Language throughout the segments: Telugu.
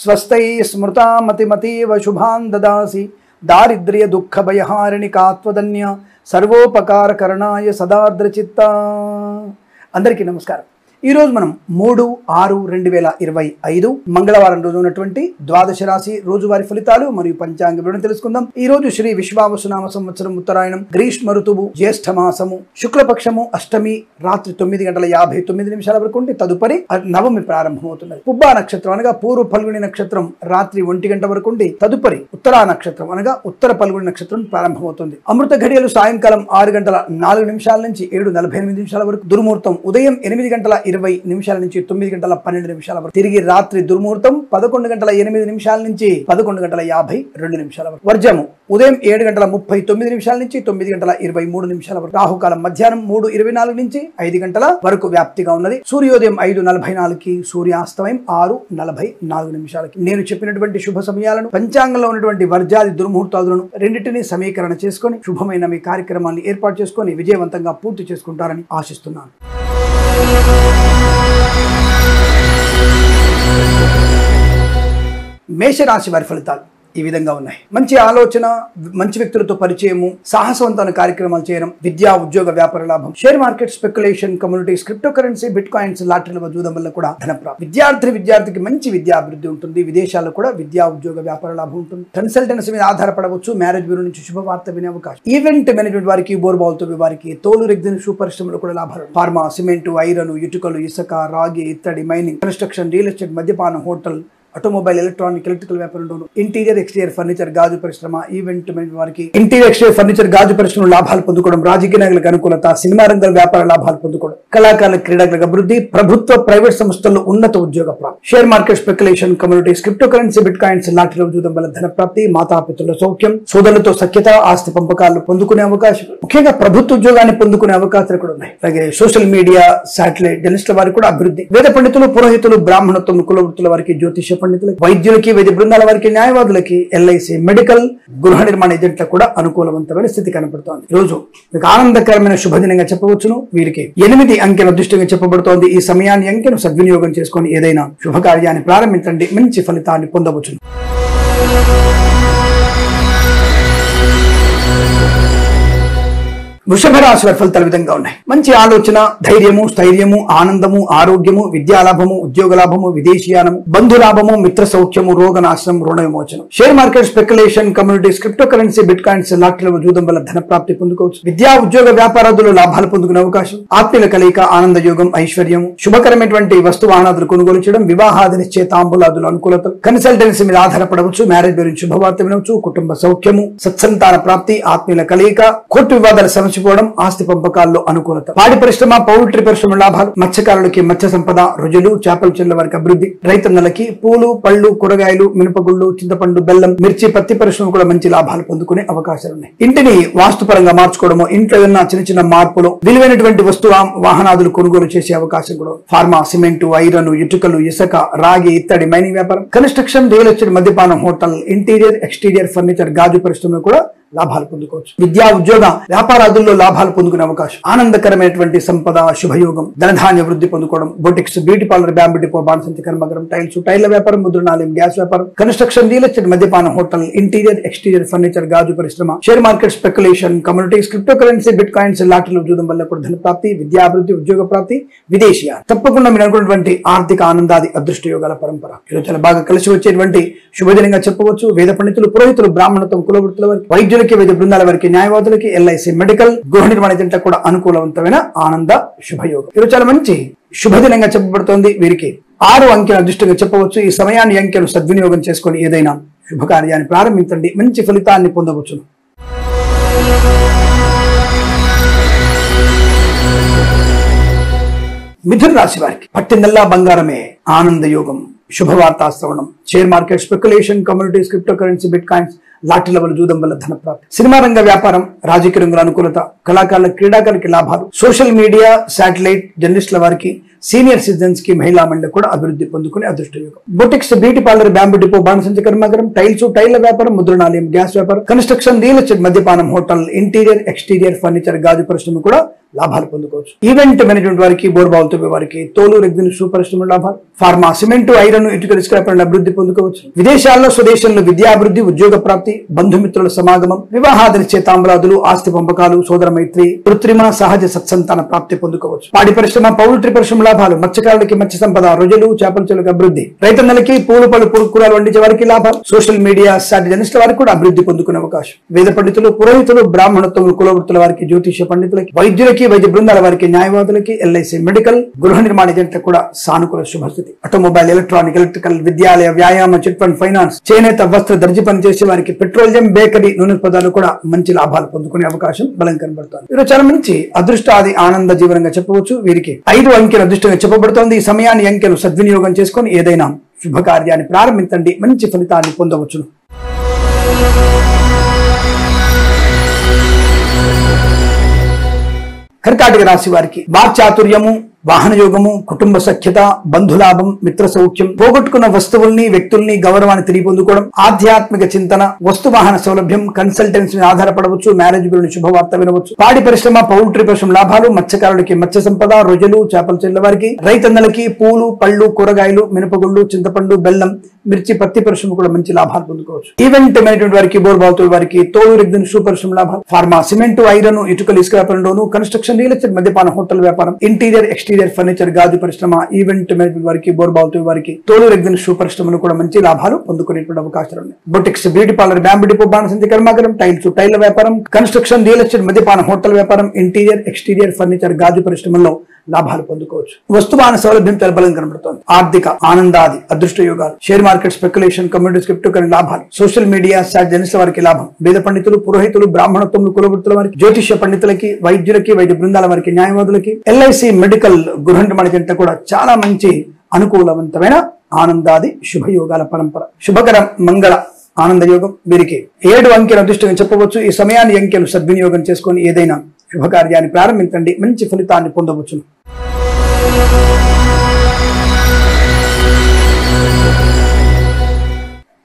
స్వస్థై స్మృతా మతిమతీవ శుభాన్ దదాసి దారిద్ర్య దుఃఖ భయహారిణికాత్వదన్య సర్వోపకారకరణాయ సదార్ద్రచిత్త. అందరికీ నమస్కారం. ఈరోజు మనం 3/6/2025 మంగళవారం రోజు ఉన్నటువంటి ద్వాదశ రాశి రోజువారి ఫలితాలు మరియు పంచాంగ వివరణ తెలుసుకుందాం. ఈ రోజు శ్రీ విశ్వావసునామ సంవత్సరం ఉత్తరాయణం, గ్రీష్మ ఋతువు, జ్యేష్ఠ మాసము, శుక్లపక్షము, అష్టమి రాత్రి 9:59 వరకు ఉండి తదుపరి నవమి ప్రారంభమవుతున్నది. పుబ్బా నక్షత్రం అనగా పూర్వ ఫల్గుని నక్షత్రం రాత్రి 1 గంట వరకు ఉండి తదుపరి ఉత్తరా నక్షత్రం అనగా ఉత్తర ఫల్గుని నక్షత్రం ప్రారంభమవుతుంది. అమృత ఘడియలు సాయంకాలం 6:04 నుంచి 7:48 వరకు, దుర్ముహూర్తం ఉదయం 8:20 నుంచి 9:12 వరకు, తిరిగి రాత్రి దుర్ముహూర్తం 11:08 నుంచి 11:52 వరకు, వర్జము ఉదయం 7:39 నుంచి 9:23 వరకు, రాహుకాలం మధ్యాహ్నం 3:24 నుంచి 5 గంటల వరకు వ్యాప్తిగా ఉన్నది. సూర్యోదయం 5:44కి, సూర్యాస్తమయం 6:44. నేను చెప్పినటువంటి శుభ సమయాలను, పంచాంగంలో ఉన్నటువంటి వర్జాది దుర్ముహూర్తాలను రెండింటినీ సమీకరణ చేసుకొని శుభమైన మీ కార్యక్రమాన్ని ఏర్పాటు చేసుకొని విజయవంతంగా పూర్తి చేసుకుంటారని ఆశిస్తున్నాను. మేషరాశి వారి ఫలితాలు ఈ విధంగా ఉన్నాయి. మంచి ఆలోచన, మంచి వ్యక్తులతో పరిచయము, సాహసవంతమైన కార్యక్రమాలు చేయడం, విద్యా ఉద్యోగ వ్యాపార లాభం, share market speculation, communities, cryptocurrency, bitcoins, లాటరీల జూదం వల్ల కూడా ధనప్రాప్తి. విద్యార్థికి మంచి విద్యా అభివృద్ధి ఉంటుంది. విదేశాల్లో కూడా విద్యా ఉద్యోగ వ్యాపార లాభం ఉంటుంది. కన్సల్టెన్సీ మీద ఆధారపడవచ్చు. మ్యారేజ్ బ్యూరో నుంచి శుభవార్త వినే అవకాశం. ఈవెంట్ మేనేజ్మెంట్ వారికి, బోర్బాల్తో వారికి, తోలు రెగ్జిన్ షూ పరిశ్రమలో కూడా లాభాలు. ఫార్మా, సిమెంటు, ఐరన్, ఇటుకలు, ఇసుక, రాగి, ఇత్తడి, మైనింగ్, కన్స్ట్రక్షన్, రియల్ ఎస్టేట్, మద్యపానం, హోటల్, ఆటోమొబైల్, ఎలక్ట్రికల్ వ్యాపారం, ఇంటీరియర్ ఎక్స్టీరియర్ ఫర్నిచర్, గాజు పరిశ్రమ, ఈవెంట్ వారికి ఇంటీరియర్ ఎక్స్టీరియర్ ఫర్నిచర్, గాజు పరిశ్రమ లాభాలు పొందుకోవడం, రాజకీయ నాయకులకు అనుకూలత, సినిమా రంగం వ్యాపార లాభాలు పొందుకోవడం, కళాకారుల, క్రీడాకులకు అభివృద్ధి, ప్రభుత్వ ప్రైవేట్ సంస్థల్లో ఉన్నత ఉద్యోగ ప్రాప్తి, share market speculation, communities, cryptocurrency, bitcoins, లాటరీల జూదం వల్ల ధన ప్రాప్తి, మాతాపితృల సౌఖ్యం, సోదరులతో సఖ్యత, ఆస్తి పంపకాలను పొందుకునే అవకాశం, ముఖ్యంగా ప్రభుత్వ ఉద్యోగాన్ని పొందుకునే అవకాశాలు కూడా ఉన్నాయి. అలాగే సోషల్ మీడియా, శాటిలైట్ జర్నలిస్టుల వారికి కూడా అభివృద్ధి, వేద పండితులు, పురోహితులు, బ్రాహ్మణత్వం, కుల వృత్తుల వారికి, జ్యోతిష పండితులకు, వైద్యులకి, వైద్య బృందాల వారికి, న్యాయవాదులకి, ఎల్ఐసి, మెడికల్, గృహ నిర్మాణ ఏజెంట్లకు కూడా అనుకూలవంతమైన స్థితి కనబడుతోంది. రోజు మీకు ఆనందకరమైన శుభదినంగా చెప్పవచ్చును. వీరికి 8 అంకెల అదృష్టంగా చెప్పబడుతోంది. ఈ సమయాన్ని, అంకెను సద్వినియోగం చేసుకొని ఏదైనా శుభకార్యాన్ని ప్రారంభించండి, మంచి ఫలితాన్ని పొందవచ్చును. వృషభ రాశి వారి ఫలితాలు విధంగా ఉన్నాయి. మంచి ఆలోచన, ధైర్యము, స్థైర్యము, ఆనందము, ఆరోగ్యము, విద్యాలాభము, ఉద్యోగ లాభము, విదేశీయానము, బంధులాభము, మిత్ర సౌఖ్యము, రోగనాశనం, రుణ విమోచనం, share market speculation, communities, cryptocurrency, bitcoins, లాటరీల జూదం వల్ల ధన ప్రాప్తి పొందుకోవచ్చు. విద్యా ఉద్యోగ వ్యాపారాదులు లాభాలు పొందుకునే అవకాశం, ఆత్మీయుల కలయిక, ఆనంద యోగం, ఐశ్వర్యము, శుభకరమైనటువంటి వస్తు వాహనాదులు కొనుగోలు చేయడం, వివాహాది నిశ్చయితాంబులాదులు అనుకూలత, కన్సల్టెన్సీ మీద ఆధారపడవచ్చు. మ్యారేజ్ గురించి శుభవార్త వినవచ్చు. కుటుంబ సౌఖ్యము, సత్సంతాన ప్రాప్తి, ఆత్మీయుల కలయిక, కోర్టు వివాదాల సమస్య, ఆస్తి పంపకాల్లో అనుకూలత, పాడి పరిశ్రమ, పౌల్ట్రీ పరిశ్రమ లాభాలు, మత్స్యకారులకి మత్స్య సంపద, రుజులు, చేపల చెల్ల వారికి అభివృద్ధి, రైతన్నలకి పూలు, పళ్ళు, కూరగాయలు, మినపగుళ్ళు, చింతపండు, బెల్లం, మిర్చి, పత్తి పరిశ్రమ కూడా మంచి లాభాలు పొందుకునే అవకాశాలు ఉన్నాయి. ఇంటిని వాస్తుపరంగా మార్చుకోవడము, ఇంట్లో ఏదైనా చిన్న మార్పులు, విలువైనటువంటి వస్తు వాహనాదులు కొనుగోలు చేసే అవకాశం కూడా. ఫార్మా, సిమెంటు, ఐరన్, ఇటుకలు, ఇసుక, రాగి, ఇత్తడి, మైనింగ్ వ్యాపారం, కన్స్ట్రక్షన్, రియల్ ఎస్టేట్, మద్యపానం, హోటల్, ఇంటీరియర్ ఎక్స్టీరియర్ ఫర్నిచర్, గాజు పరిశ్రమ కూడా లాభాలు పొందుకోవచ్చు. విద్యా ఉద్యోగ వ్యాపారాదుల్లో లాభాలు పొందుకునే అవకాశం, ఆనందకరమైనటువంటి సంపద, శుభయోగం, ధనధాన్య వృద్ధి పొందుకోవడం, boutiques, beauty parlour, bamboo depot, బాణసంచి కర్మగరం, టైల్ల వ్యాపారం, ముద్రణాలయం, గ్యాస్ వ్యాపారం, కన్స్ట్రక్షన్, రియల్ ఎస్టేట్, మద్యపానం, హోటల్, ఇంటీరియర్ ఎక్స్టీరియర్ ఫర్నిచర్, గాజు పరిశ్రమ, share market speculation, communities, cryptocurrency, bitcoins, లాటరీల జూదం వల్ల కూడా ధన ప్రాప్తి, విద్యా అభివృద్ధి, ఉద్యోగ ప్రాప్తి, విదేశీయ. తప్పకుండా మీరు అనుకున్నటువంటి ఆర్థిక ఆనందాది అదృష్ట యోగాల పరంపర ఈరోజు చాలా బాగా కలిసి వచ్చేటువంటి శుభదినంగా చెప్పవచ్చు. వేద పండితులు, పురోహితులు, బ్రాహ్మణత్వం, కుల వృత్తుల వారికి, వైద్యులకి, వైద్య బృందాల వారికి, న్యాయవాదులకి, ఎల్ఐసి, మెడికల్, గృహ నిర్మాణ ఏజెంట్లకు కూడా అనుకూలవంతమైన ఆనంద శుభయోగం. ఈరోజు చాలా మంచి శుభదినంగా చెప్పబడుతోంది. వీరికి 6 అంకెల అదృష్టంగా చెప్పవచ్చు. ఈ సమయాన్ని, అంకెను సద్వినియోగం చేసుకొని ఏదైనా శుభకార్యాన్ని ప్రారంభించండి, మంచి ఫలితాన్ని పొందవచ్చును. మిథున రాశి వారికి పట్టిందల్లా బంగారమే, ఆనంద యోగం, శుభవార్తా శ్రవణం, share market speculation, communities, cryptocurrency, bitcoins, లాటరీల వల్ల జూదం వల్ల ధన ప్రాప్తి, సినిమా రంగ వ్యాపారం, రాజకీయ రంగుల అనుకూలత, కళాకారుల క్రీడాకారులకి లాభాలు, సోషల్ మీడియా, శాటిలైట్, జర్నలిస్టుల వారికి, సీనియర్ సిటిజన్స్ కి, మహిళా మండలి కూడా అభివృద్ధి పొందుకునే అదృష్టయోగం. Boutiques, beauty parlour, bamboo depot, బాణసంచ కర్మాగారం, టైళ్ల వ్యాపారం, ముద్రణాలయం, గ్యాస్ వ్యాపారం, కన్స్ట్రక్షన్, రియల్ ఎస్టేట్, మద్యపానం, హోటల్, ఇంటీరియర్, ఎక్స్టీరియర్, ఫర్నిచర్, గాజు పరిశ్రమ కూడా లాభాలు పొందుకోవచ్చు. ఈవెంట్ మేనేజ్మెంట్ వారికి, బోర్బావులతో వారికి, తోలు, రెగ్జిన్, షూ పరిశ్రమ లాభాలు, ఫార్మా, సిమెంట్, ఐరన్, ఇటుక, ఇసుక వ్యాపారంలో అభివృద్ధి పొందుకోవచ్చు. విదేశాల్లో, స్వదేశంలో విద్యాభివృద్ధి, ఉద్యోగ ప్రాప్తి, బంధుమిత్రుల సమాగమం, వివాహాది నిశ్చయితాంబులాదులు, ఆస్తి పంపకాలు, సోదర మైత్రి, కృత్రిమ సహజ సత్సంతాన ప్రాప్తి పొందుకోవచ్చు. పాడి పరిశ్రమ, పౌల్ట్రీ పరిశ్రమ లాభాలు, మత్స్యకారులకి మత్స్య సంపద, రొయ్యలు, చేపల చెరువులకు అభివృద్ధి, రైతన్నలకి పూలు పళ్ళు కూరలు వండించే వారికి లాభాలు, సోషల్ మీడియా, జర్నలిస్టుల వారికి కూడా అభివృద్ధి పొందుకునే అవకాశం. వేద పండితులు, పురోహితులు, బ్రాహ్మణత్వములు, కులవృత్తుల వారికి, జ్యోతిష పండితులకి, వైద్యులకి, వైద్య బృందాల వారికి, న్యాయవాదులకి, ఎల్ఐసి మెడికల్, గృహ నిర్మాణ ఏజెంట్లకు కూడా సానుకూల శుభస్థితి. ఆటోమొబైల్, ఎలక్ట్రానిక్, ఎలక్ట్రికల్, విద్యాలయ, వ్యాయామ, చిట్ ఫండ్, ఫైనాన్స్, చేనేత, వస్త్ర, దర్జీ పని చేసే వారికి, పెట్రోలియం, బేకరీ, నూనె పదార్థాలు కూడా మంచి లాభాలు పొందుకునే అవకాశం బలం కనబడుతోంది. ఈరోజు చాలా మంచి అదృష్టాది ఆనంద జీవనంగా చెప్పవచ్చు. వీరికి 5 అంకెల అదృష్టంగా చెప్పబడుతోంది. ఈ సమయాన్ని, అంకెను సద్వినియోగం చేసుకుని ఏదైనా శుభకార్యాన్ని ప్రారంభించండి, మంచి ఫలితాన్ని పొందవచ్చును. కర్కాటక రాశి వారికి వాక్చాతుర్యము, వాహన యోగము, కుటుంబ సఖ్యత, బంధులాభం, మిత్ర సౌఖ్యం, పోగొట్టుకున్న వస్తువుల్ని, వ్యక్తుల్ని, గౌరవాన్ని తిరిగి పొందుకోవడం, ఆధ్యాత్మిక చింతన, వస్తు వాహన సౌలభ్యం, కన్సల్టెన్సీ ఆధారపడవచ్చు, మ్యారేజ్ గురించి శుభవార్త వినవచ్చు. పాడి పరిశ్రమ, పౌల్ట్రీ పరిశ్రమ లాభాలు, మత్స్యకారులకి మత్స్య సంపద, రొయ్యలు, చేపల చెల్ల వారికి, రైతన్నలకి పూలు, పళ్ళు, కూరగాయలు, మినపగుళ్ళు, చింతపండు, బెల్లం, మిర్చి, పత్తి పరిశ్రమ కూడా మంచి లాభాలు పొందుకోవచ్చు. ఈవెంట్ మేనేజ్మెంట్ వారికి, బోర్బావుతుల వారికి, తోలు, రెగ్జిన్, షూ పరిశ్రమ లాభాలు, ఫార్మా, సిమెంట్, ఐరన్, ఇటుకలు, ఇసుక వ్యాపారంలోను, కన్స్ట్రక్షన్, రియల్ ఎస్టేట్, మద్యపాన, హోటల్ వ్యాపారం, ఇంటీరియర్, ఎక్స్టీరియర్, ఫర్నిచర్, గాజు పరిశ్రమ, ఈవెంట్ మేనేజ్మెంట్ వారికి, బోర్బావుతుల వారికి, తోలు, రెగ్జిన్, షూ పరిశ్రమలు కూడా మంచి లాభాలు పొందుకునేటువంటి అవకాశాలు ఉన్నాయి. Boutiques, beauty parlour, bamboo depot, బాణసంచ కర్మాగారం, టైళ్ల వ్యాపారం, కన్స్ట్రక్షన్, రియల్ ఎస్టేట్, మద్యపాన, హోటల్ వ్యాపారం, ఇంటీరియర్, ఎక్స్టీరియర్, ఫర్నిచర్, గాజు పరిశ్రమల్లో లాభాలు పొందుకోవచ్చు. వస్తువాహన సౌలభ్యం బలం కనబడుతోంది. ఆర్థిక ఆనందాది అదృష్ట యోగాలు, share market, speculation, communities, crypto currency లాభాలు, సోషల్ మీడియా, జర్నలిస్టుల వారికి లాభం, వేద పండితులు, పురోహితులు, బ్రాహ్మణత్వములు, కులవృత్తుల వారికి, జ్యోతిష పండితులకి, వైద్యులకి, వైద్య బృందాల వారికి, న్యాయవాదులకి, ఎల్ఐసి మెడికల్, గృహ నిర్మాణ జంట కూడా చాలా మంచి అనుకూలవంతమైన ఆనందాది శుభయోగాల పరంపర. శుభకరం, మంగళ ఆనంద యోగం. వీరికి 7 అంకెల అదృష్టంగా చెప్పవచ్చు. ఈ సమయాన్ని, అంకెను సద్వినియోగం చేసుకుని ఏదైనా శుభకార్యాన్ని ప్రారంభించండి, మంచి ఫలితాన్ని పొందవచ్చును.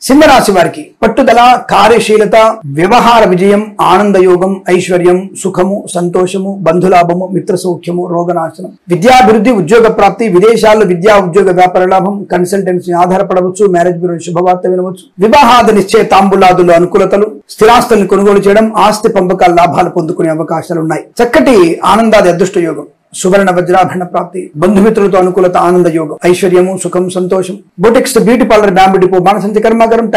సింహరాశి వారికి పట్టుదల, కార్యశీలత, వ్యవహార విజయం, ఆనంద యోగం, ఐశ్వర్యం, సుఖము, సంతోషము, బంధులాభము, మిత్ర సౌఖ్యము, రోగనాశనం, విద్యాభివృద్ధి, ఉద్యోగ ప్రాప్తి, విదేశాల్లో విద్యా, ఉద్యోగ, వ్యాపార లాభం, కన్సల్టెన్సీ ఆధారపడవచ్చు, మ్యారేజ్ గురించి శుభవార్త వినవచ్చు, వివాహాది నిశ్చయ తాంబూలాదులు, అనుకూలతలు, స్థిరాస్తులను కొనుగోలు చేయడం, ఆస్తి పంపకాల లాభాలు పొందుకునే అవకాశాలున్నాయి. చక్కటి ఆనందాది అదృష్ట యోగం, సువర్ణ వజ్రాభరణ ప్రాప్తి, బంధుమిత్రులతో అనుకూలత, ఆనంద యోగం, ఐశ్వర్యము, సుఖం, సంతోషం. Boutiques, beauty parlour, bamboo depot, బాణసంచ కర్మాగారం,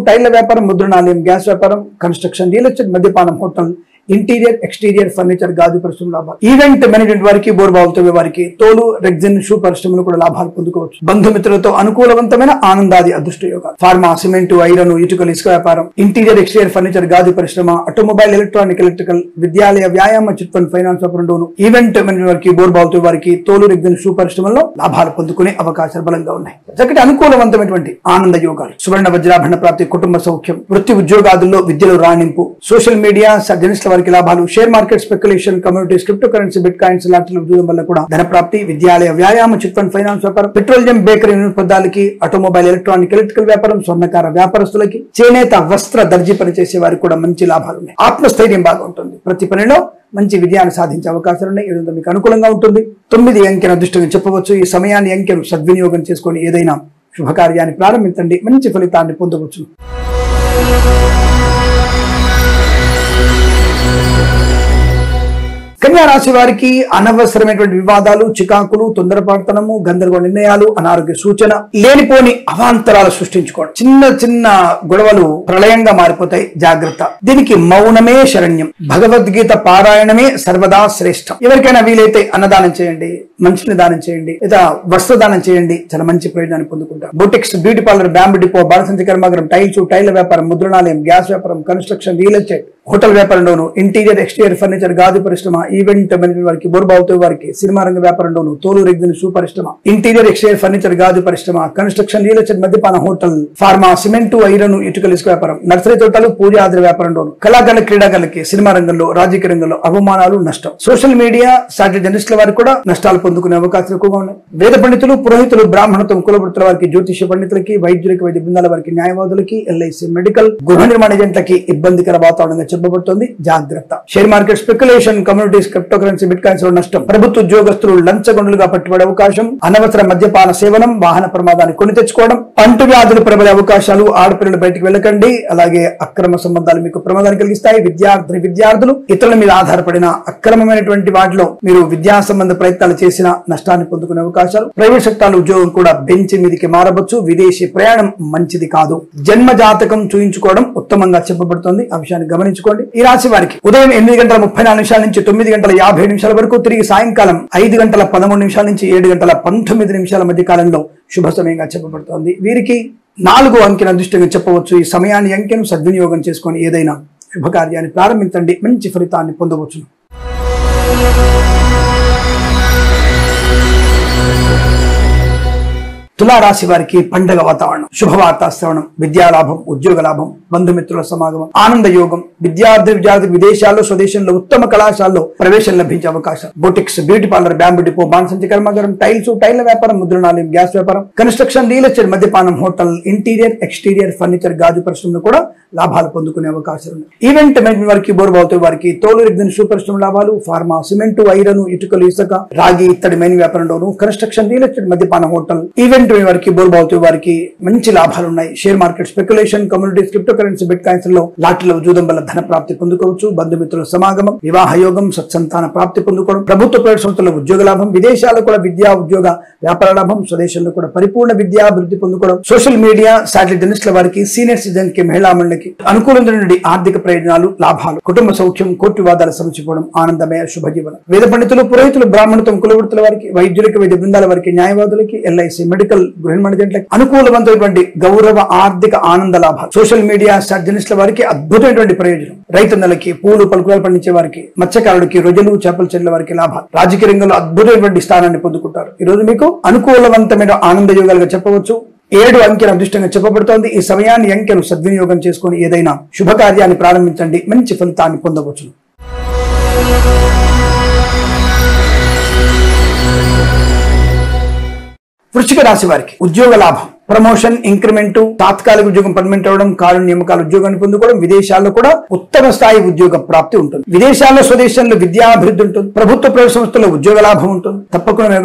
టైళ్ల వ్యాపారం, ముద్రణాలయం, గ్యాస్ వ్యాపారం, కన్స్ట్రక్షన్, రియల్ ఎస్టేట్, మద్యపానం, హోటల్, ఇంటీరియర్, ఎక్స్టీరియర్, ఫర్నిచర్, గాజు పరిశ్రమ లాభాలు. ఈవెంట్ మేనేజ్మెంట్ వారికి, బోర్బావులతో వారికి, తోలు, రెగ్జిన్, షూ పరిశ్రమలు కూడా లాభాలు పొందుకోవచ్చు. బంధుమిత్రులతో అనుకూలవంతమైన ఆనందాది అదృష్ట యోగాలు, ఫార్మా, సిమెంట్, ఐరన్, ఇటుకలు, ఇసుక వ్యాపారం, ఇంటీరియర్, ఎక్స్టీరియర్, ఫర్నిచర్, గాజు పరిశ్రమ, ఆటోమొబైల్, ఎలక్ట్రానిక్, ఎలక్ట్రికల్, విద్యాలయ, వ్యాయామ, చిట్ ఫండ్, ఫైనాన్స్ వ్యాపారంలోను, ఈవెంట్ మేనేజ్మెంట్ వారికి, బోర్బావులతో వారికి, తోలు, రెగ్జిన్, షూ పరిశ్రమల్లో లాభాలు పొందుకునే అవకాశాలు బలంగా ఉన్నాయి. చక్కటి అనుకూలవంతమైనటువంటి ఆనంద యోగాలు, సువర్ణ వజ్రాభరణ ప్రాప్తి, కుటుంబ సౌఖ్యం, వృత్తి ఉద్యోగాదుల్లో విద్యలో రాణింపు, సోషల్ మీడియా, జర్నలిస్టుల వారికి లాభాలు, share market, speculation, communities, cryptocurrency, bitcoins, లాటరీల ఉద్యోగం వల్ల కూడా ధన ప్రాప్తి, విద్యాలయ, వ్యాయామ, చిట్ ఫండ్, ఫైనాన్స్ వ్యాపారం, పెట్రోలియం, బేకరీ, నూనె పదార్థాలకి, ఆటోమొబైల్, ఎలక్ట్రానిక్, ఎలక్ట్రికల్ వ్యాపారం, స్వర్ణకార వ్యాపారస్తులకి, చేనేత, వస్త్ర, దర్జీ పని చేసే వారికి కూడా మంచి లాభాలు ఉన్నాయి. ఆత్మస్థైర్యం బాగా ఉంటుంది. ప్రతి పనిలో మంచి విజయాన్ని సాధించే అవకాశాలు ఉన్నాయి. ఇది మీకు అనుకూలంగా ఉంటుంది. 9 అంకెల అదృష్టంగా చెప్పవచ్చు. ఈ సమయాన్ని, అంకెను సద్వినియోగం చేసుకొని ఏదైనా శుభకార్యాన్ని ప్రారంభించండి, మంచి ఫలితాన్ని పొందవచ్చు. కన్యా రాశి వారికి అనవసరమైనటువంటి వివాదాలు, చికాకులు, తొందరపాటుతనము, గందరగోళ నిర్ణయాలు, అనారోగ్య సూచన, లేనిపోని అవాంతరాలు సృష్టించుకోవడం, చిన్న గొడవలు ప్రళయంగా మారిపోతాయి. జాగ్రత్త. దీనికి మౌనమే శరణ్యం. భగవద్గీత పారాయణమే సర్వదా శ్రేష్టం. ఎవరికైనా వీలైతే అన్నదానం చేయండి. మంచిని దానం చేయండి, లేదా వస్త్రదానం చేయండి, చాలా మంచి ప్రయోజనాన్ని పొందుకుంటారు. Boutiques, beauty parlour, bamboo depot, బాణసంచి కర్మాగారం, టైల్స్, టైల్ వ్యాపారం, ముద్రణాలయం, గ్యాస్ వ్యాపారం, కన్స్ట్రక్షన్, రియల్ ఎస్టేట్, హోటల్ వ్యాపారంలోను, ఇంటీరియర్ ఎక్స్టీరియర్ ఫర్నిచర్, గాజు పరిశ్రమ, ఈవెంట్ మేనేజ్మెంట్ వారికి, బోర్బావుతో వారికి, సినిమా రంగ వ్యాపారంలోను, తోలు రెగ్జిన్ షూ పరిశ్రమ, ఇంటీరియర్ ఎక్స్టీరియర్ ఫర్నిచర్, గాజు పరిశ్రమ, కన్స్ట్రక్షన్, రియల్ ఎస్టేట్, మద్యపాన, హోటల్, ఫార్మా, సిమెంటు, ఐరన్, ఇటుకల ఇసుక వ్యాపారం, నర్సరీ తోటలు, పూజ ఆధార వ్యాపారంలోను, కళాకారుల, క్రీడాకారులకి, సినిమా రంగంలో, రాజకీయ రంగంలో అవమానాలు, నష్టం. సోషల్ మీడియా, సాటిలైట్ జర్నలిస్టుల వారికి కూడా నష్టాలు పొందుకునే అవకాశాలు ఎక్కువగా ఉన్నాయి. వేద పండితులు, పురోహితులు, బ్రాహ్మణత్వం, కులవృత్తుల వారికి, జ్యోతిష పండితులకి, వైద్యులకి, వైద్య బృందాల వారికి, న్యాయవాదులకి, ఎల్ఐసి, మెడికల్, గృహ నిర్మాణ ఏజెంట్లకి ఇబ్బందికర వాతావరణంగా చెప్పబడుతోంది. జాగ్రత్త. Share market, speculation, communities, cryptocurrency, bit coins లో నష్టం. ప్రభుత్వ ఉద్యోగస్తులు లంచగొండులుగా పట్టుబడే అవకాశం. అనవసర మద్యపాన సేవనం, వాహన ప్రమాదాన్ని కొని తెచ్చుకోవడం, అంటు వ్యాధులు ప్రబలే అవకాశాలు. ఆడపిల్లలు బయటికి వెళ్ళకండి. అలాగే అక్రమ సంబంధాలు మీకు ప్రమాదాన్ని కలిగిస్తాయి. విద్యార్థులు ఇతరుల మీద ఆధారపడిన అక్రమమైనటువంటి వాటిలో మీరు విద్యా సంబంధ ప్రయత్నాలు చేసిన నష్టాన్ని పొందుకునే అవకాశాలు. ప్రైవేట్ సెక్టార్ ఉద్యోగం కూడా బెంచ్ మీదకి మారవచ్చు. విదేశీ ప్రయాణం మంచిది కాదు. జన్మ జాతకం చూయించుకోవడం ఉత్తమంగా చెప్పబడుతోంది. ఆ విషయాన్ని గమనించుకోండి. ఈ రాశి వారికి ఉదయం 8:34 నుంచి 9:57 వరకు, తిరిగి సాయంకాలం 5:13 నుంచి 7:19 మధ్య కాలంలో శుభ సమయంగా చెప్పబడుతోంది. వీరికి 4 అంకెను అదృష్టంగా చెప్పవచ్చు. ఈ సమయాన్ని, అంకెను సద్వినియోగం చేసుకొని ఏదైనా శుభకార్యాన్ని ప్రారంభించండి, మంచి ఫలితాన్ని పొందవచ్చు. తులారాశి వారికి పండగ వాతావరణం, శుభవార్త శ్రవణం, విద్యాలాభం, ఉద్యోగ లాభం, బంధుమిత్రుల సమాగమం, ఆనంద యోగం. విద్యార్థి విదేశాల్లో, స్వదేశంలో ఉత్తమ కళాశాలలో ప్రవేశం లభించే అవకాశం. Boutiques, beauty parlour, bamboo depot, బాణసంచి కర్మాగారం, టైల్స్, టైల్ వ్యాపారం, ముద్రణాలయం, గ్యాస్ వ్యాపారం, కన్స్ట్రక్షన్, రియల్ ఎస్టేట్, మద్యపానం, హోటల్, ఇంటీరియర్ ఎక్స్టీరియర్ ఫర్నిచర్, గాజు పరిశ్రమలు కూడా లాభాలు పొందుకునే అవకాశాలు ఉన్నాయి. ఈవెంట్ మేనేజ్మెంట్ వారికి, బోర్బావుతో వారికి, తోలు రెగ్జిన్ షూ పరిశ్రమ లాభాలు. ఫార్మా, సిమెంటు, ఐరన్, ఇటుకలు, ఇసుక, రాగి, ఇత్తడి మైన్ వ్యాపారంలోను, కన్స్ట్రక్షన్, రియల్ ఎస్టేట్, మద్యపాన, హోటల్, ఈవెంట్ వారికి, బోర్బావుతో వారికి మంచి లాభాలు ఉన్నాయి. Share market, speculation, communities, cryptocurrency, bit coins లో లాటరీలో జూదం వల్ల ధన ప్రాప్తి పొందుకోవచ్చు. బంధుమిత్రుల సమాగమం, వివాహ యోగం, సత్సంతాన ప్రాప్తి పొందుకోవడం. ప్రభుత్వ ప్రైవేట్ సంస్థల్లో ఉద్యోగ లాభం. విదేశాల్లో కూడా విద్యా, ఉద్యోగ, వ్యాపార లాభం. స్వదేశంలో కూడా పరిపూర్ణ విద్యాభివృద్ధి పొందుకోవడం. సోషల్ మీడియా, సాటిలైట్ జర్నలిస్టుల వారికి, సీనియర్ సిటిజన్ కి, మహిళా మండలికి అనుకూలమైన నుండి ఆర్థిక ప్రయోజనాలు, లాభాలు. కుటుంబ సౌఖ్యం, కోర్టు వివాదాలు సమసిపోవడం, ఆనందమయ శుభజీవనం. వేద పండితులు, పురోహితులు, బ్రాహ్మణత్వం, కులవృత్తుల వారికి, వైద్యులకి, వైద్య బృందాల వారికి, న్యాయవాదులకి, ఎల్ఐసి, మెడికల్, గృహ నిర్మాణ ఏజెంట్లకి అనుకూలవంతమైనటువంటి గౌరవ, ఆర్థిక, ఆనంద లాభాలు. సోషల్ మీడియా, జర్నలిస్టుల వారికి అద్భుతమైనటువంటి ప్రయోజనం. రైతన్నలకి, పూలు పలుకులు పండించే వారికి, మత్స్యకారులకి, రొయ్యలు, చేపల చెట్ల వారికి లాభాలు. రాజకీయ రంగంలో అద్భుతమైనటువంటి స్థానాన్ని పొందుకుంటారు. ఈ రోజు మీకు అనుకూలవంతమైన ఆనంద యోగాలుగా చెప్పవచ్చు. 7 అంకెను అదృష్టంగా చెప్పబడుతోంది. ఈ సమయాన్ని, అంకెను సద్వినియోగం చేసుకుని ఏదైనా శుభకార్యాన్ని ప్రారంభించండి, మంచి ఫలితాన్ని పొందవచ్చు. వృశ్చిక రాశి వారికి ఉద్యోగ లాభం, ప్రమోషన్, ఇంక్రిమెంట్, తాత్కాలిక ఉద్యోగం పర్మనెంట్ అవడం, కారు నియామకాల ఉద్యోగాన్ని పొందుకోవడం. విదేశాల్లో కూడా ఉత్తమ స్థాయి ఉద్యోగ ప్రాప్తి ఉంటుంది. విదేశాల్లో, స్వదేశంలో విద్యాభివృద్ధి ఉంటుంది. ప్రభుత్వ ప్రైవేట్ సంస్థల్లో ఉద్యోగ లాభం ఉంటుంది. తప్పకుండా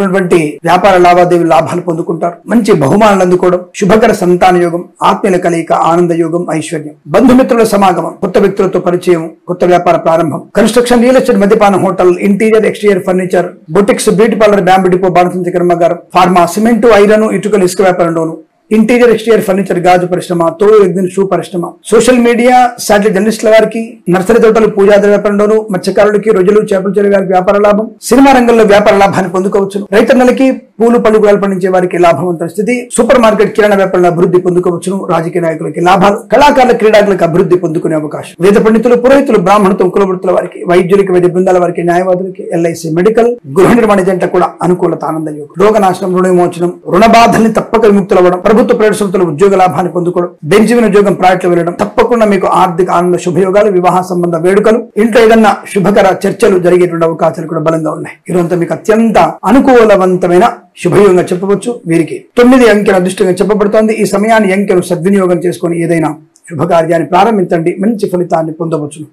వ్యాపార లావాదేవీ లాభాలు పొందుకుంటారు. మంచి బహుమానాలు అందుకోవడం, శుభకర సంతాన యోగం, ఆత్మీయుల కలయిక, ఆనంద యోగం, ఐశ్వర్యం, బంధుమిత్రుల సమాగమం, కొత్త వ్యక్తులతో పరిచయం, కొత్త వ్యాపార ప్రారంభం. కన్స్ట్రక్షన్, రియల్ ఎస్టేట్, మద్యపాన, hotel, interior exterior furniture, boutiques, beauty parlour, bamboo depot, బాణసంచి కర్మాగారం, ఫార్మా, సిమెంటు, ఐరన్, ఇటుకలు, ఇసుక వ్యాపారంలోను, ఇంటీరియర్ ఎక్స్టీరియర్ ఫర్నిచర్, గాజు పరిశ్రమ, తోలు రెగ్జిన్ షూ పరిశ్రమ. సోషల్ మీడియా, సాటిలైట్ జర్నలిస్టుల వారికి, నర్సరీ తోటలు, పూజాది వ్యాపారంలోను, మత్స్యకారులకి, రొయ్యలు, చేపల చెరువు వారికి వ్యాపార లాభం. సినిమా రంగంలో వ్యాపార లాభాన్ని పొందుకోవచ్చు. రైతన్నలకి, పూలు పలుకులు పండించే వారికి లాభవంతమైన స్థితి. సూపర్ మార్కెట్, కిరాణా వ్యాపారంలో అభివృద్ధి పొందుకోవచ్చును. రాజకీయ నాయకులకి లాభాలు. కళాకారుల, క్రీడాకులకు అభివృద్ధి పొందుకునే అవకాశం. వేద పండితులు, పురోహితులు, బ్రాహ్మణత్వం, కులవృత్తుల వారికి, వైద్యులకి, వైద్య బృందాల వారికి, న్యాయవాదులకి, ఎల్ఐసి, మెడికల్, గృహ నిర్మాణ ఏజెంట్లకు కూడా అనుకూలత, ఆనంద యోగం. రోగనాశనం, రుణ విమోచనం, రుణ బాధల్ని తప్పక విముక్తులవ్వడం. ప్రభుత్వ ప్రైవేట్ సంస్థలు ఉద్యోగ లాభాన్ని పొందుకోవడం. బెంజమిన్ ఉద్యోగం ప్రాజెక్టులు వెళ్ళడం. తప్పకుండా మీకు ఆర్థిక, ఆనంద, శుభయోగాలు, వివాహ సంబంధ వేడుకలు, ఇంట్లో ఏదన్నా శుభకర చర్చలు జరిగేటువంటి అవకాశాలు కూడా బలంగా ఉన్నాయి. ఈరోజంతా మీకు అత్యంత అనుకూలవంతమైన శుభయోగంగా చెప్పవచ్చు. వీరికి 9 అంకెల అదృష్టంగా చెప్పబడుతోంది. ఈ సమయాన్ని, అంకెను సద్వినియోగం చేసుకుని ఏదైనా శుభకార్యాన్ని ప్రారంభించండి, మంచి ఫలితాన్ని పొందవచ్చు.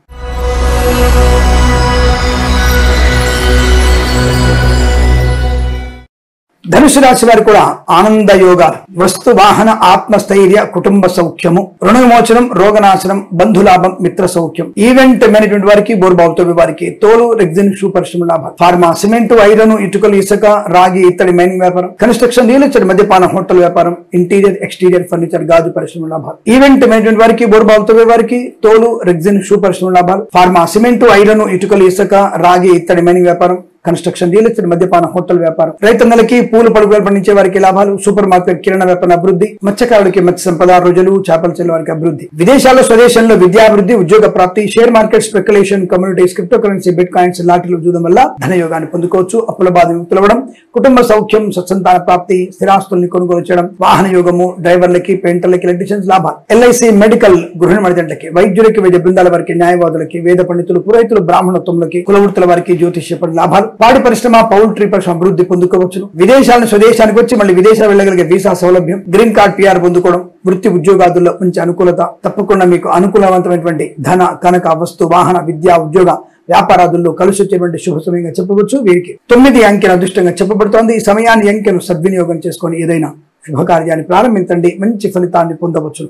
ధనుసు రాశి వారు కూడా ఆనంద యోగాలు, వస్తు వాహన ఆత్మస్థైర్య, కుటుంబ సౌఖ్యము, రుణ విమోచనం, రోగనాశనం, బంధులాభం, మిత్ర సౌఖ్యం. ఈవెంట్ మేనేజ్మెంట్ వారికి, బోర్బావుతో వారికి, తోలు రెగ్జిన్ షూ పరిశ్రమ లాభాలు. ఫార్మా, సిమెంటు, ఐరన్, ఇటుకలు, ఇసుక, రాగి, ఇత్తడి మైనింగ్ వ్యాపారం. కన్స్ట్రక్షన్, రియల్ ఎస్టేట్, మద్యపాన, హోటల్ వ్యాపారం. ఇంటీరియర్ ఎక్స్టీరియర్ ఫర్నిచర్, గాజు పరిశ్రమ లాభాలు. ఈవెంట్ మేనేజ్మెంట్ వారికి, బోర్బావుతో వారికి, తోలు రెగ్జిన్ షూ పరిశ్రమ లాభాలు. ఫార్మా, సిమెంటు, ఐరన్, ఇటుకలు, ఇసుక, రాగి, ఇత్తడి మైనింగ్ వ్యాపారం. కన్స్ట్రక్షన్, రియల్ ఎస్టేట్, మద్యపాన, హోటల్ వ్యాపారం, రైతన్నలకి పూలు పడుగులు పండించే వారికి లాభాలు, సూపర్ మార్కెట్, కిరాణా వ్యాపారం అభివృద్ధి, మత్స్యకారులకి మత్స్య సంపద, రోజులు, చేపల చెల్లు వారికి అభివృద్ధి, విదేశాల్లో స్వదేశంలో విద్యాభివృద్ధి, ఉద్యోగ ప్రాప్తి, share market, speculation, communities, cryptocurrency, bitcoins, లాటరీలు చూడడం వల్ల ధనయోగాన్ని పొందుకోవచ్చు. అప్పుల బాధ విముక్తులవ్వడం, కుటుంబ సౌఖ్యం, సత్సంతాన ప్రాప్తి, స్థిరాస్తుల్ని కొనుగోలు చేయడం, వాహన యోగము, డ్రైవర్లకి, పెయింటర్లకి, ఎలక్ట్రీషియన్స్ లాభాలు, ఎల్ఐసి, మెడికల్, గృహిణి మణిదండలకి, వైద్యులకి, వైద్య బృందాల వారికి, న్యాయవాదులకి, వేద పండితులు, పురోహితులు, బ్రాహ్మణత్వములకి, కులవృత్తుల వారికి, జ్యోతిష్య లాభాలు, పాడి పరిశ్రమ, పౌల్ట్రీ పరిశ్రమ అభివృద్ధి పొందుకోవచ్చు. విదేశాలను స్వదేశానికి వచ్చి మళ్ళీ విదేశాలు వెళ్ళగలిగే వీసా సౌలభ్యం, గ్రీన్ కార్డ్, పిఆర్ పొందుకోవడం, వృత్తి ఉద్యోగాదుల్లో మంచి అనుకూలత, తప్పకుండా మీకు అనుకూలవంతమైనటువంటి ధన, కనక, వస్తు, వాహన, విద్యా, ఉద్యోగ, వ్యాపారాదుల్లో కలిసి వచ్చేటువంటి శుభ సమయంగా చెప్పవచ్చు. వీరికి 9 అంకెల అదృష్టంగా చెప్పబడుతోంది. ఈ సమయాన్ని అంకెను సద్వినియోగం చేసుకొని ఏదైనా శుభకార్యాన్ని ప్రారంభించండి, మంచి ఫలితాన్ని పొందవచ్చు.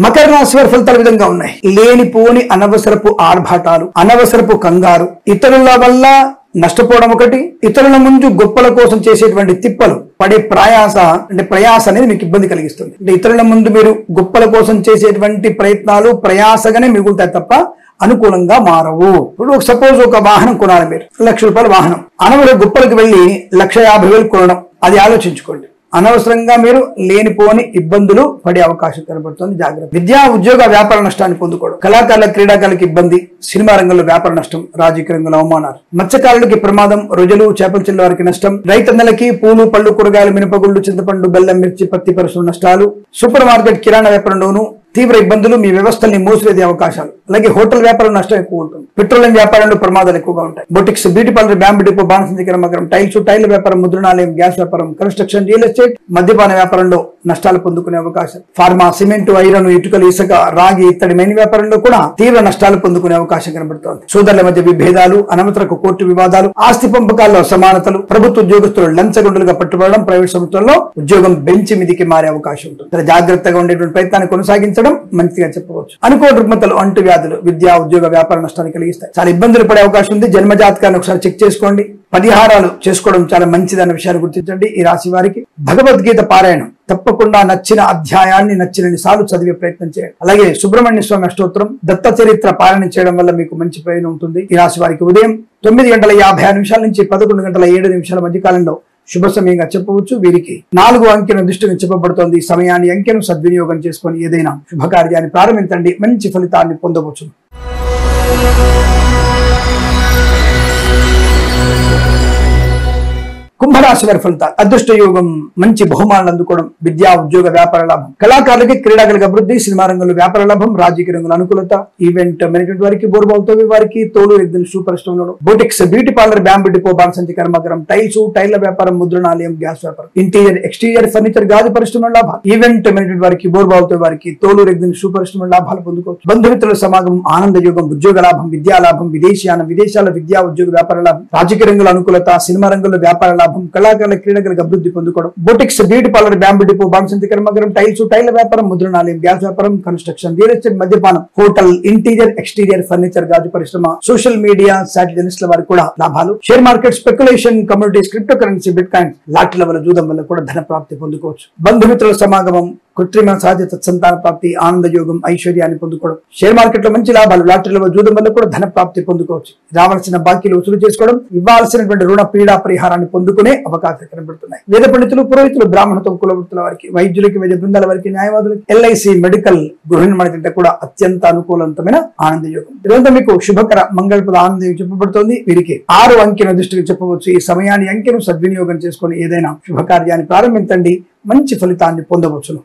మకర రాశి వారి ఫలితాల విధంగా ఉన్నాయి. లేనిపోని అనవసరపు ఆర్భాటాలు, అనవసరపు కంగారు, ఇతరుల వల్ల నష్టపోవడం ఒకటి, ఇతరుల ముందు గొప్పల కోసం చేసేటువంటి తిప్పలు పడే ప్రయాస అనేది మీకు ఇబ్బంది కలిగిస్తుంది. అంటే ఇతరుల ముందు మీరు గొప్పల కోసం చేసేటువంటి ప్రయత్నాలు ప్రయాసగానే మిగులుతాయి తప్ప అనుకూలంగా మారవు. ఇప్పుడు సపోజ్ ఒక వాహనం కొనాలి, మీరు ₹1,00,000 వాహనం, అనవసర గొప్పలకు వెళ్లి ₹1,50,000 కొనడం, అది ఆలోచించుకోండి. అనవసరంగా మీరు లేనిపోని ఇబ్బందులు పడే అవకాశం కనబడుతుంది, జాగ్రత్త. విద్యా, ఉద్యోగ, వ్యాపార నష్టాన్ని పొందుకోవడం, కళాకారుల, క్రీడాకారులకు ఇబ్బంది, సినిమా రంగంలో వ్యాపార నష్టం, రాజకీయ రంగంలో అవమానాలు, మత్స్యకారులకి ప్రమాదం, రోజులు, చేపల చెల్లు వారికి నష్టం, రైతన్నలకి పూలు, పళ్ళు, కూరగాయలు, మినపగుళ్ళు, చింతపండు, బెల్లం, మిర్చి, పత్తి పరిశ్రమ నష్టాలు, సూపర్ మార్కెట్, కిరాణా వ్యాపారంలోనూ తీవ్ర ఇబ్బందులు, మీ వ్యవస్థల్ని మూసివేసే అవకాశాలు, అలాగే హోటల్ వ్యాపారం నష్టం ఎక్కువ ఉంటుంది, పెట్రోలియం వ్యాపారంలో ప్రమాదాలు ఎక్కువగా ఉంటాయి, boutiques, beauty parlour, bamboo depot, బాణసంచి కర్మాగారం, టైల్ వ్యాపారం, ముద్రణాలయం, గ్యాస్ వ్యాపారం, కన్స్ట్రక్షన్, రియల్ ఎస్టేట్, మద్యపాన వ్యాపారంలో నష్టాలు పొందుకునే అవకాశం, ఫార్మా, సిమెంట్, ఐరన్, ఇటుకలు, ఇసుక, రాగి, ఇత్తడి, మైన్ వ్యాపారంలో కూడా తీవ్ర నష్టాలు పొందుకునే అవకాశం కనబడుతోంది. సోదరుల మధ్య విభేదాలు, అనవసరపు కోర్టు వివాదాలు, ఆస్తి పంపకాల్లో అసమానతలు, ప్రభుత్వ ఉద్యోగస్తులు లంచగొండులుగా పట్టుబడడం, ప్రైవేట్ సంస్థల్లో ఉద్యోగం బెంచ్ మీదికి మారే అవకాశం ఉంటుంది. జాగ్రత్తగా ఉండేటువంటి ప్రయత్నాన్ని కొనసాగించడం మంచిగా చెప్పవచ్చు. అనుకోని రుగ్మతలు, అంటు వ్యాధులు, విద్యా, ఉద్యోగ, వ్యాపార నష్టాన్ని కలిగిస్తాయి. చాలా ఇబ్బందులు పడే అవకాశం ఉంది. జన్మజాతకాన్ని ఒకసారి చెక్ చేసుకోండి. పరిహారాలు చేసుకోవడం చాలా మంచిదన్న విషయాన్ని గుర్తించండి. ఈ రాశి వారికి భగవద్గీత పారాయణం తప్పకుండా నచ్చిన అధ్యాయాన్ని నచ్చినన్ని సార్లు చదివే ప్రయత్నం చేయండి. అలాగే సుబ్రహ్మణ్య స్వామి అష్టోత్తరం, దత్త చరిత్ర పారాయణ చేయడం వల్ల మీకు మంచి ప్రయోజనం ఉంటుంది. ఈ రాశి వారికి ఉదయం 9:56 నుంచి 11:07 మధ్య కాలంలో శుభ సమయంగా చెప్పవచ్చు. వీరికి 4 అంకెను దృష్టిగా చెప్పబడుతోంది. ఈ సమయాన్ని, అంకెను సద్వినియోగం చేసుకొని ఏదైనా శుభకార్యాన్ని ప్రారంభించండి, మంచి ఫలితాన్ని పొందవచ్చు. కుంభరాశి వారి ఫలితాలు. అదృష్ట యోగం, మంచి బహుమానాలు అందుకోవడం, విద్యా, ఉద్యోగ, వ్యాపార లాభం, కళాకారులకి, క్రీడాకారులకు అభివృద్ధి, సినిమా రంగంలో వ్యాపార లాభం, రాజకీయ రంగంలో అనుకూలత, ఈవెంట్ మేనేజ్మెంట్ వారికి, బోర్బాల్తో వారికి, తోలు, ఎగ్జిన్, super store, boutiques, beauty parlour, bamboo depot, బాణసంచి కర్మాగారం, టైల్ల వ్యాపారం, ముద్రణాలయం, గ్యాస్ వ్యాపారం, ఇంటీరియర్, ఎక్స్టీరియర్ ఫర్నిచర్, గాజు పరిశ్రమ లాభాలు, ఈవెంట్ మేనేజ్మెంట్ వారికి, బోర్బాల్తో వారికి, తోలు, ఎగ్జిన్, సూపర్ స్టోర్ లాభాలు పొందుకోవచ్చు. బంధుమిత్రుల సమాగమం, ఆనంద యోగం, ఉద్యోగ లాభం, విద్యా లాభం, విదేశీయానం, విదేశాల విద్యా, ఉద్యోగ, వ్యాపార లాభం, రాజకీయ రంగంలో అనుకూలత, సినిమా రంగంలో వ్యాపార లాభం, కళాకారుల, క్రీడాకారులకు అభివృద్ధి పొందుకోవడం, boutiques, beauty parlour, bamboo depot, బాణసంచి కర్మాగారం, టైల్ల వ్యాపారం, ముద్రణాలయం, గ్యాస్ వ్యాపారం, కన్స్ట్రక్షన్, రియల్ ఎస్టేట్, మద్యపానం, హోటల్, ఇంటీరియర్, ఎక్స్టీరియర్ ఫర్నిచర్, గాజు పరిశ్రమ, సోషల్ మీడియా, శాటిలైట్ల వారికి కూడా లాభాలు, share market, speculation, communities, cryptocurrency, bitcoins, లాటరీల వల్ల జూదం వల్ల కూడా ధన ప్రాప్తి పొందుకోవచ్చు. బంధుమిత్రుల సమాగమం, కృత్రిమ సహజ సంతాన ప్రాప్తి, ఆనంద యోగం, ఐశ్వర్యాన్ని పొందుకోవడం, షేర్ మార్కెట్ లో మంచి లాభాలు, లాటరీల జూదం వల్ల కూడా ధన ప్రాప్తి పొందుకోవచ్చు. రావాల్సిన బాకీలు వసూలు చేసుకోవడం, ఇవ్వాల్సినటువంటి రుణ పీడా పరిహారాన్ని పొందుకునే అవకాశం కనబడుతున్నాయి. వేద పండితులు, పురోహితులు, బ్రాహ్మణత్వం, కులవృత్తుల వారికి, వైద్యులకి, వైద్య బృందాల వారికి, న్యాయవాదులకి, ఎల్ఐసి, మెడికల్, గృహిణి మణిదండ కూడా అత్యంత అనుకూలవంతమైన ఆనంద యోగం. ఇదంతా మీకు శుభకర మంగళప్రద ఆనంద యోగం చెప్పబడుతోంది. వీరికి 6 అంకెను దృష్టికి చెప్పవచ్చు. ఈ సమయాన్ని, అంకెను సద్వినియోగం చేసుకుని ఏదైనా శుభకార్యాన్ని ప్రారంభించండి, మంచి ఫలితాన్ని పొందవచ్చును.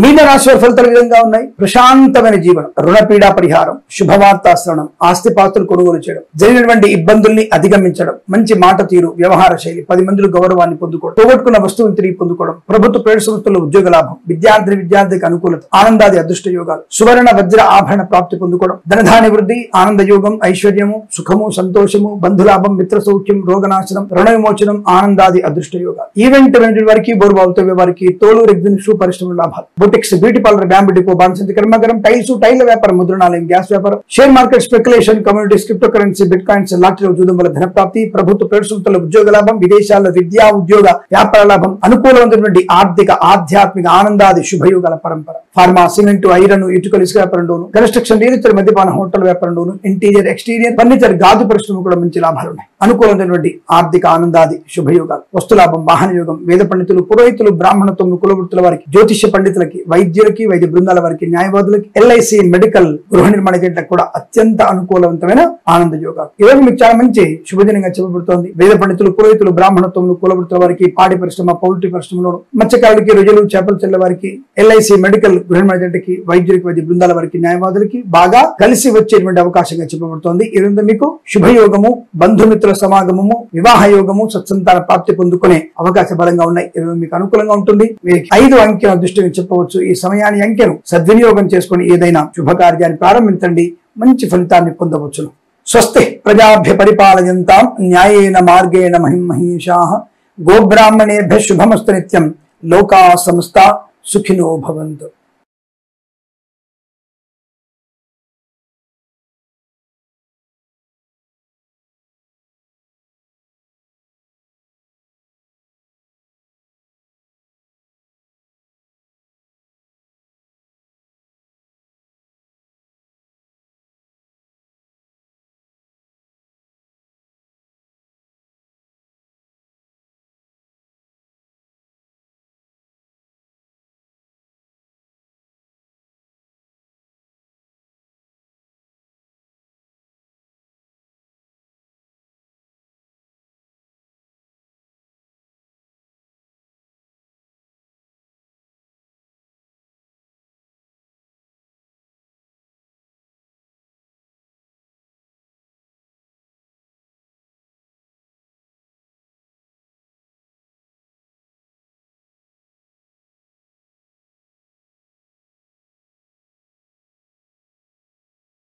మీన రాశి వారి ఫలితాలు విధంగా ఉన్నాయి. ప్రశాంతమైన జీవనం, రుణపీడా పరిహారం, శుభవార్తాశ్రవణం, ఆస్తిపాస్తులు కొనుగోలు చేయడం, జరిగినటువంటి ఇబ్బందుల్ని అధిగమించడం, మంచి మాట తీరు, వ్యవహార శైలి, 10 మందిలో గౌరవాన్ని పొందుకోవడం, పోగొట్టుకున్న వస్తువుని తిరిగి పొందుకోవడం, ప్రభుత్వ ప్రైవేట్ సంస్థల్లో ఉద్యోగ లాభం, విద్యార్థికి అనుకూలత, ఆనందాది అదృష్ట యోగాలు, సువర్ణ వజ్ర ఆభరణ ప్రాప్తి పొందుకోవడం, ధనధాన్య వృద్ధి, ఆనంద యోగం, ఐశ్వర్యము, సుఖము, సంతోషము, బంధులాభం, మిత్ర సౌఖ్యం, రోగనాశనం, రుణ విమోచనం, ఆనందాది అదృష్ట యోగాలు. ఈవెంట్ మేనేజ్మెంట్ వారికి, బోర్బాల్తో వారికి, తోలు, ఎగ్జిన్, షూ పరిశ్రమ లాభాలు, boutiques, beauty parlour, bamboo depot, బాణసంతి కర్మాగారం, టైల్స్, టైల్ వ్యాపారం, ముద్రణాలయం, గ్యాస్ వ్యాపారం, share market speculation, communities, cryptocurrency, bitcoins, lottery, జూదం వల్ల ధనప్రాప్తి, ప్రభుత్వ ప్రభుత్వ ఉద్యోగ లాభం, విదేశాల్లో విద్యా ఉద్యోగ వ్యాపార లాభం, అనుకూలమైనటువంటి ఆర్థిక ఆధ్యాత్మిక ఆనందాది శుభయోగాల పరంపర. ఫార్మా, సిమెంట్, ఐరన్, ఇటుకలు, ఇసుక వ్యాపారం డోను, కన్స్ట్రక్షన్, రియల్ ఎస్టేట్, మద్యపాన, హోటల్ వ్యాపారం డోను, ఇంటీరియర్, ఎక్స్టీరియర్, ఫర్నిచర్, గాజు పరిశ్రమ కూడా మంచి లాభాలు ఉన్నాయి. అనుకూలమైనటువంటి ఆర్థిక ఆనందాది శుభయోగాలు, వస్తులాభం, వాహన యోగం, వేద పండితులు, పురోహితులు, బ్రాహ్మణత్వం, కులవృత్తుల వారికి, జ్యోతిష్య పండితులకి, వైద్యులకి, వైద్య బృందాల వారికి, న్యాయవాదులకి, ఎల్ఐసి, మెడికల్, గృహ నిర్మాణ ఏజెంట్లకు కూడా అత్యంత అనుకూలవంతమైన ఆనంద యోగాలు. ఈరోజు మీకు చాలా మంచి శుభదినంగా చెప్పబడుతోంది. వేద పండితులు, పురోహితులు, బ్రాహ్మణత్వం, కులవృత్తుల వారికి, పాడి పరిశ్రమ, పౌల్ట్రీ పరిశ్రమలోను, మత్స్యకారులకి, రొయ్యలు, చేపల చెల్ల వారికి, ఎల్ఐసి, మెడికల్, గృహ నిర్మాణ ఏజెంట్కి, వైద్యులకి, వైద్య బృందాల వారికి, న్యాయవాదులకి బాగా కలిసి వచ్చేటువంటి అవకాశంగా చెప్పబడుతోంది. ఈరోజు మీకు శుభయోగము, బంధుమిత్రుల సమాగమము, వివాహ యోగము, సత్సంతాన ప్రాప్తి పొందుకునే అవకాశ బలంగా ఉన్నాయి. ఈరోజు మీకు అనుకూలంగా ఉంటుంది. వీరికి 5 అంకెల అదృష్టంగా చెప్పవచ్చు. ఈ సమయాన్ని అంకెను సద్వినియోగం చేసుకుని ఏదైనా శుభకార్యాన్ని ప్రారంభించండి, మంచి ఫలితాన్ని పొందవచ్చును. స్వస్తి ప్రజాభ్య పరిపాలయంతాం న్యాయేన మార్గేణ మహిమహీషాః గోబ్రాహ్మణేభ్యః శుభమస్తు నిత్యం లోకా సమస్తా సుఖినో భవంతు.